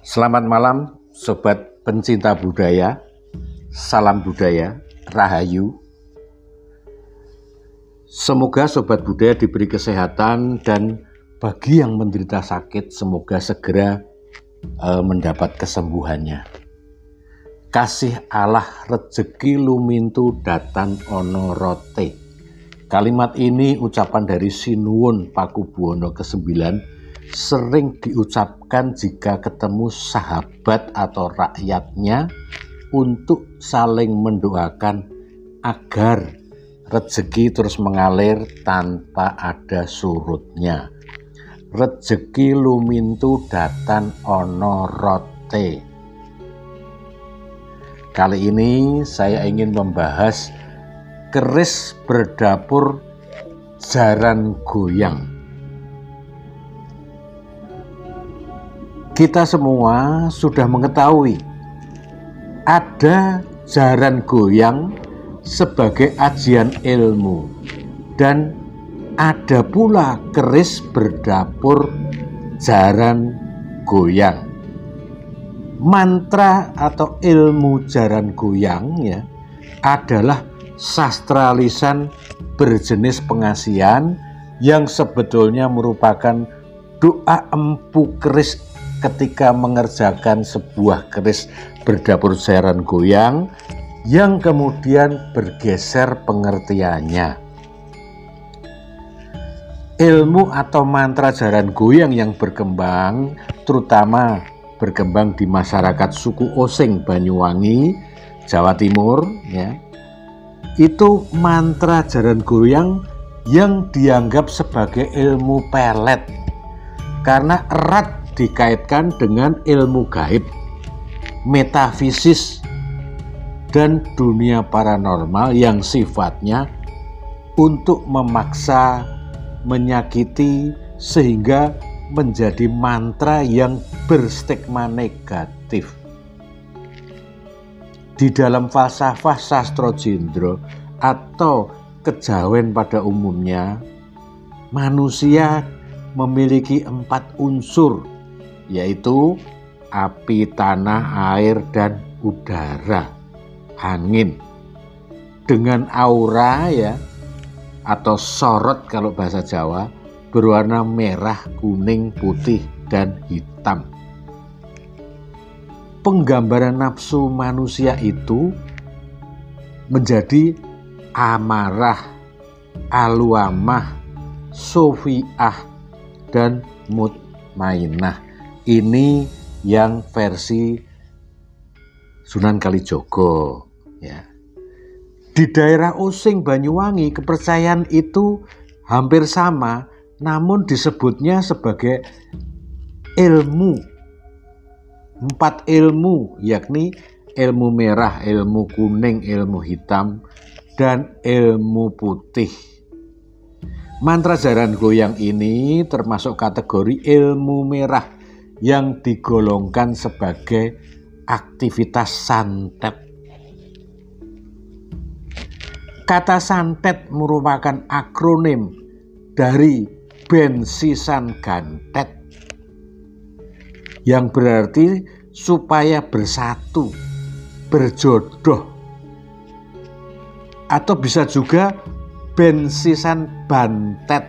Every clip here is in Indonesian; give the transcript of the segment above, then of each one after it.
Selamat malam sobat pencinta budaya, salam budaya, rahayu. Semoga sobat budaya diberi kesehatan dan bagi yang menderita sakit semoga segera mendapat kesembuhannya. Kasih Allah rejeki lumintu datan ono rote. Kalimat ini ucapan dari Sinuwun Pakubuwono ke-9 sering diucapkan jika ketemu sahabat atau rakyatnya untuk saling mendoakan agar rezeki terus mengalir tanpa ada surutnya. Rezeki lumintu datan ono rote. Kali ini saya ingin membahas keris berdapur jaran goyang. Kita semua sudah mengetahui ada jaran goyang sebagai ajian ilmu dan ada pula keris berdapur jaran goyang. Mantra atau ilmu jaran goyang adalah sastra lisan berjenis pengasihan yang sebetulnya merupakan doa empu keris ketika mengerjakan sebuah keris berdapur jaran goyang yang kemudian bergeser pengertiannya. Ilmu atau mantra jaran goyang yang berkembang, terutama berkembang di masyarakat suku Osing Banyuwangi, Jawa Timur, itu mantra jaran goyang yang dianggap sebagai ilmu pelet karena erat dikaitkan dengan ilmu gaib, metafisis, dan dunia paranormal yang sifatnya untuk memaksa, menyakiti, sehingga menjadi mantra yang berstigma negatif. Di dalam falsafah sastra Jendra atau kejawen pada umumnya, manusia memiliki 4 unsur, yaitu api, tanah, air, dan udara, angin, dengan aura atau sorot kalau bahasa Jawa, berwarna merah, kuning, putih, dan hitam. Penggambaran nafsu manusia itu menjadi amarah, aluamah, sofiah, dan mutmainah. Ini yang versi Sunan Kalijogo. Di daerah Osing Banyuwangi kepercayaan itu hampir sama, namun disebutnya sebagai ilmu. 4 ilmu, yakni ilmu merah, ilmu kuning, ilmu hitam, dan ilmu putih. Mantra jaran goyang ini termasuk kategori ilmu merah yang digolongkan sebagai aktivitas santet. Kata santet merupakan akronim dari bensisan gantet yang berarti supaya bersatu, berjodoh, atau bisa juga bensisan bantet,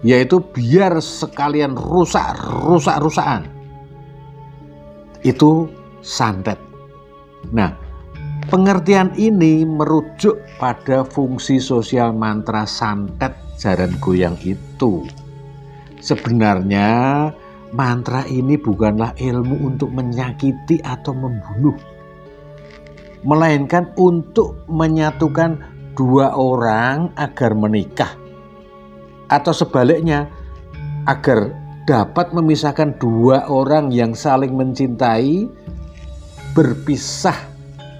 yaitu biar sekalian rusak-rusakan. Itu santet. Nah, pengertian ini merujuk pada fungsi sosial mantra santet jaran goyang itu. Sebenarnya mantra ini bukanlah ilmu untuk menyakiti atau membunuh, melainkan untuk menyatukan 2 orang agar menikah, atau sebaliknya agar dapat memisahkan 2 orang yang saling mencintai, berpisah,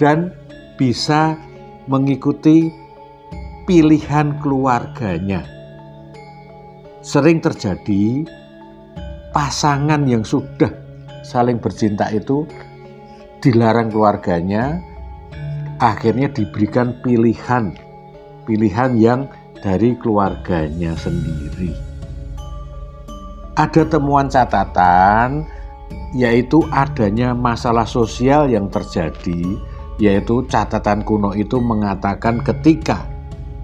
dan bisa mengikuti pilihan keluarganya. Sering terjadi pasangan yang sudah saling bercinta itu dilarang keluarganya, akhirnya diberikan pilihan yang dari keluarganya sendiri. Ada temuan catatan yaitu adanya masalah sosial yang terjadi, yaitu catatan kuno itu mengatakan ketika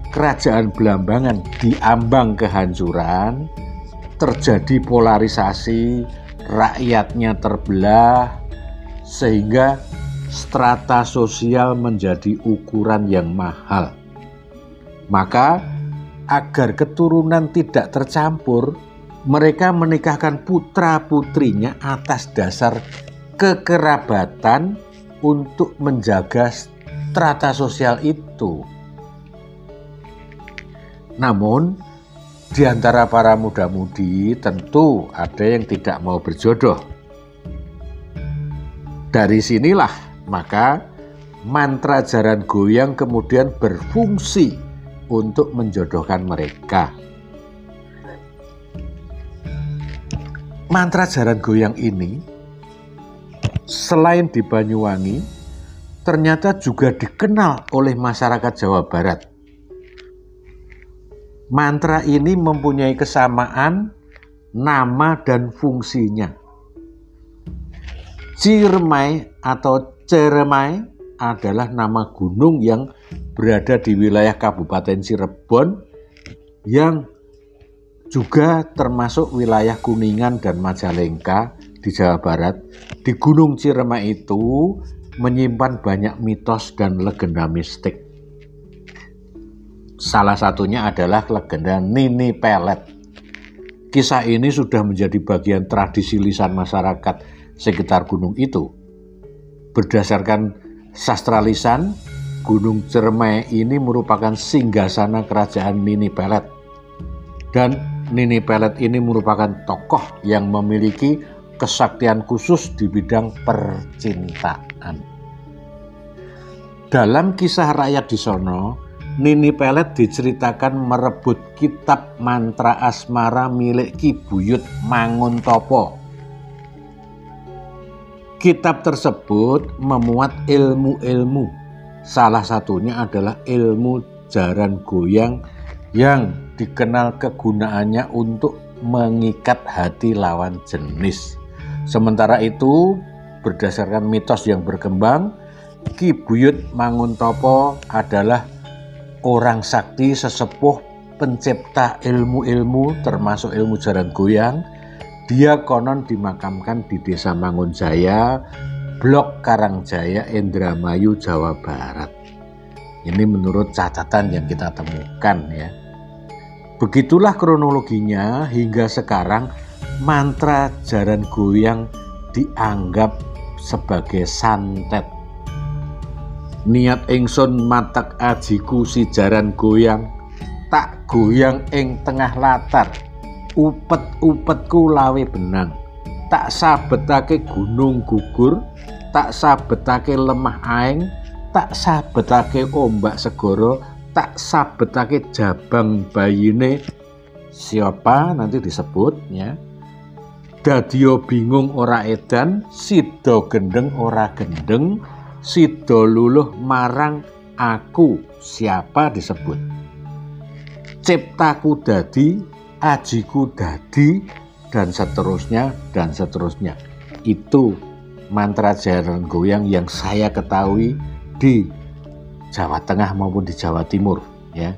kerajaan Blambangan diambang kehancuran, terjadi polarisasi, rakyatnya terbelah, sehingga strata sosial menjadi ukuran yang mahal. Maka agar keturunan tidak tercampur, mereka menikahkan putra-putrinya atas dasar kekerabatan untuk menjaga strata sosial itu. Namun, di antara para muda-mudi tentu ada yang tidak mau berjodoh. Dari sinilah maka mantra jaran goyang kemudian berfungsi untuk menjodohkan mereka. Mantra jaran goyang ini selain di Banyuwangi ternyata juga dikenal oleh masyarakat Jawa Barat. Mantra ini mempunyai kesamaan nama dan fungsinya. Ciremai atau Ceremai adalah nama gunung yang berada di wilayah Kabupaten Cirebon yang juga termasuk wilayah Kuningan dan Majalengka di Jawa Barat. Di Gunung Ciremai itu menyimpan banyak mitos dan legenda mistik. Salah satunya adalah legenda Nini Pelet. Kisah ini sudah menjadi bagian tradisi lisan masyarakat sekitar gunung itu. Berdasarkan sastra lisan, Gunung Ciremai ini merupakan singgasana kerajaan Nini Pelet. Dan Nini Pelet ini merupakan tokoh yang memiliki kesaktian khusus di bidang percintaan. Dalam kisah rakyat di sono, Nini Pelet diceritakan merebut kitab mantra asmara milik Ki Buyut Manguntopo. Kitab tersebut memuat ilmu-ilmu. Salah satunya adalah ilmu jaran goyang yang dikenal kegunaannya untuk mengikat hati lawan jenis. Sementara itu, berdasarkan mitos yang berkembang, Ki Buyut Manguntopo adalah orang sakti sesepuh pencipta ilmu-ilmu termasuk ilmu jaran goyang. Dia konon dimakamkan di Desa Mangunjaya, Blok Karangjaya, Indramayu, Jawa Barat. Ini menurut catatan yang kita temukan ya. Begitulah kronologinya hingga sekarang mantra jaran goyang dianggap sebagai santet. Niat ingsun matak ajiku si jaran goyang, tak goyang ing tengah latar, upet-upetku lawe benang, tak sabetake gunung gugur, tak sabetake lemah aeng, tak sabetake ombak segoro, tak sabetake jabang bayine siapa nanti disebut ya. Dadio bingung ora edan, sido gendeng ora gendeng, sido luluh marang aku siapa disebut. Ciptaku dadi, ajiku dadi, dan seterusnya dan seterusnya. Itu mantra jaran goyang yang saya ketahui di Jawa Tengah maupun di Jawa Timur ya.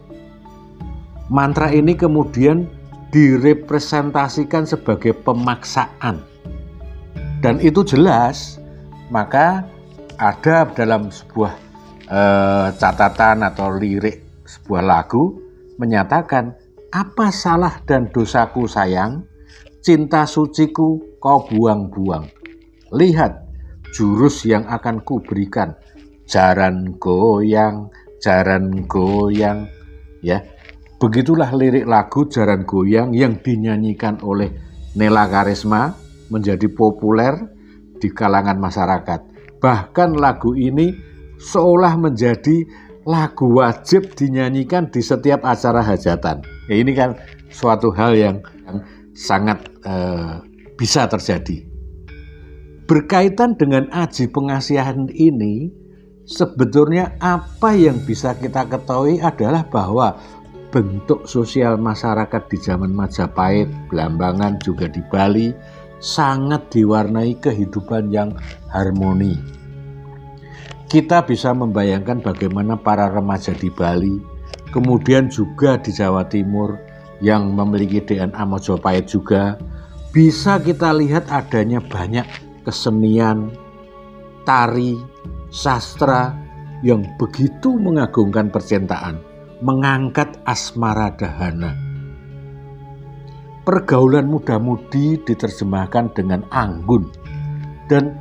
Mantra ini kemudian direpresentasikan sebagai pemaksaan. Dan itu jelas, maka ada dalam sebuah catatan atau lirik sebuah lagu menyatakan, apa salah dan dosaku sayang, cinta suciku kau buang-buang. Lihat jurus yang akan kuberikan, jaran goyang ya. Begitulah lirik lagu jaran goyang yang dinyanyikan oleh Nela Karisma, menjadi populer di kalangan masyarakat. Bahkan lagu ini seolah menjadi lagu wajib dinyanyikan di setiap acara hajatan. Ya, ini kan suatu hal yang sangat bisa terjadi. Berkaitan dengan aji pengasihan ini, sebetulnya apa yang bisa kita ketahui adalah bahwa bentuk sosial masyarakat di zaman Majapahit, Blambangan, juga di Bali sangat diwarnai kehidupan yang harmoni. Kita bisa membayangkan bagaimana para remaja di Bali, kemudian juga di Jawa Timur yang memiliki DNA Mojopahit juga, bisa kita lihat adanya banyak kesenian, tari, sastra yang begitu mengagungkan percintaan, mengangkat asmara dahana. Pergaulan muda-mudi diterjemahkan dengan anggun dan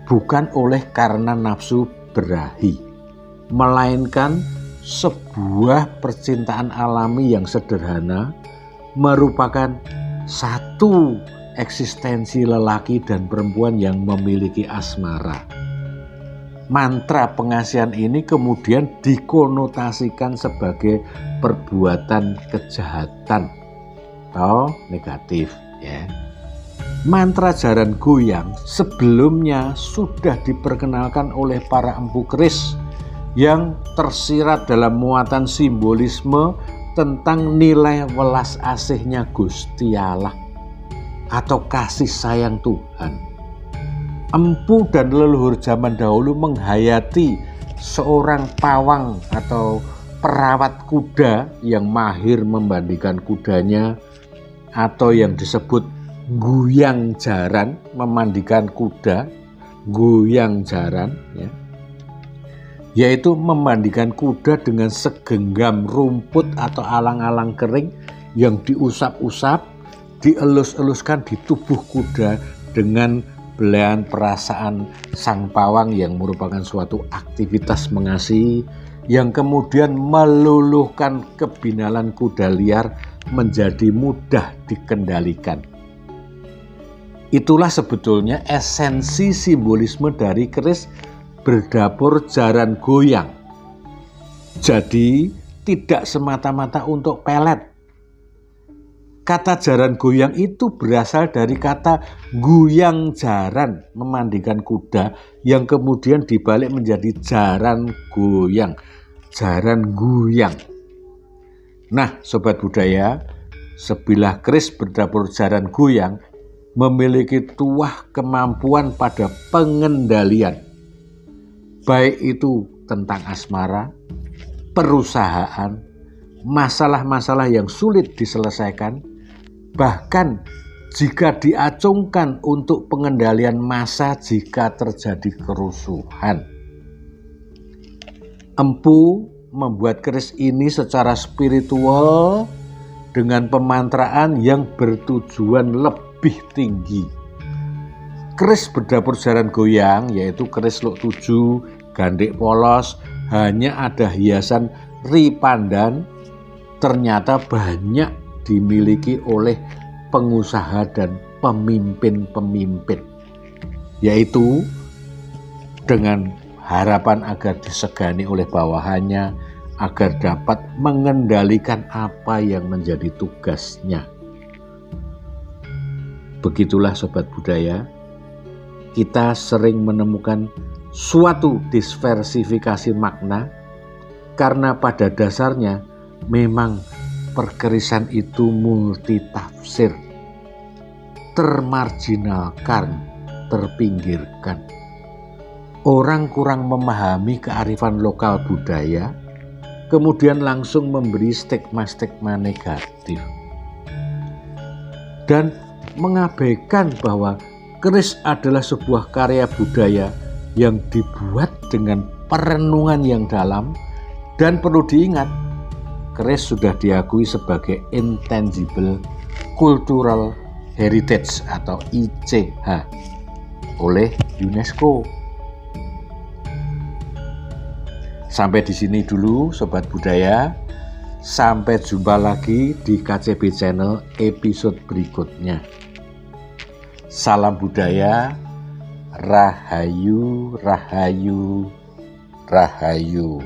bukan oleh karena nafsu berahi, melainkan sebuah percintaan alami yang sederhana merupakan satu eksistensi lelaki dan perempuan yang memiliki asmara. Mantra pengasihan ini kemudian dikonotasikan sebagai perbuatan kejahatan atau negatif, ya. Mantra jaran goyang sebelumnya sudah diperkenalkan oleh para empu keris yang tersirat dalam muatan simbolisme tentang nilai welas asihnya Gusti Allah atau kasih sayang Tuhan. Empu dan leluhur zaman dahulu menghayati seorang pawang atau perawat kuda yang mahir membandingkan kudanya, atau yang disebut goyang jaran, memandikan kuda, goyang jaran, ya, yaitu memandikan kuda dengan segenggam rumput atau alang-alang kering yang diusap-usap, dielus-eluskan di tubuh kuda dengan belayan perasaan sang pawang yang merupakan suatu aktivitas mengasihi yang kemudian meluluhkan kebinalan kuda liar menjadi mudah dikendalikan. Itulah sebetulnya esensi simbolisme dari keris berdapur jaran goyang. Jadi tidak semata-mata untuk pelet. Kata jaran goyang itu berasal dari kata goyang jaran, memandikan kuda, yang kemudian dibalik menjadi jaran goyang, jaran goyang. Nah, sobat budaya, sebilah keris berdapur jaran goyang memiliki tuah kemampuan pada pengendalian, baik itu tentang asmara, perusahaan, masalah-masalah yang sulit diselesaikan, bahkan jika diacungkan untuk pengendalian massa jika terjadi kerusuhan. Empu membuat keris ini secara spiritual dengan pemantraan yang bertujuan lebih tinggi. Keris berdapur jaran goyang yaitu keris luk tujuh, gandek polos, hanya ada hiasan ripandan, ternyata banyak dimiliki oleh pengusaha dan pemimpin-pemimpin, yaitu dengan harapan agar disegani oleh bawahannya agar dapat mengendalikan apa yang menjadi tugasnya. Begitulah sobat budaya, kita sering menemukan suatu diversifikasi makna karena pada dasarnya memang perkerisan itu multitafsir, termarginalkan, terpinggirkan. Orang kurang memahami kearifan lokal budaya, kemudian langsung memberi stigma-stigma negatif. Dan mengabaikan bahwa keris adalah sebuah karya budaya yang dibuat dengan perenungan yang dalam, dan perlu diingat, keris sudah diakui sebagai Intangible Cultural Heritage atau ICH oleh UNESCO. Sampai di sini dulu sobat budaya. Sampai jumpa lagi di KCB Channel episode berikutnya. Salam budaya, rahayu, rahayu, rahayu.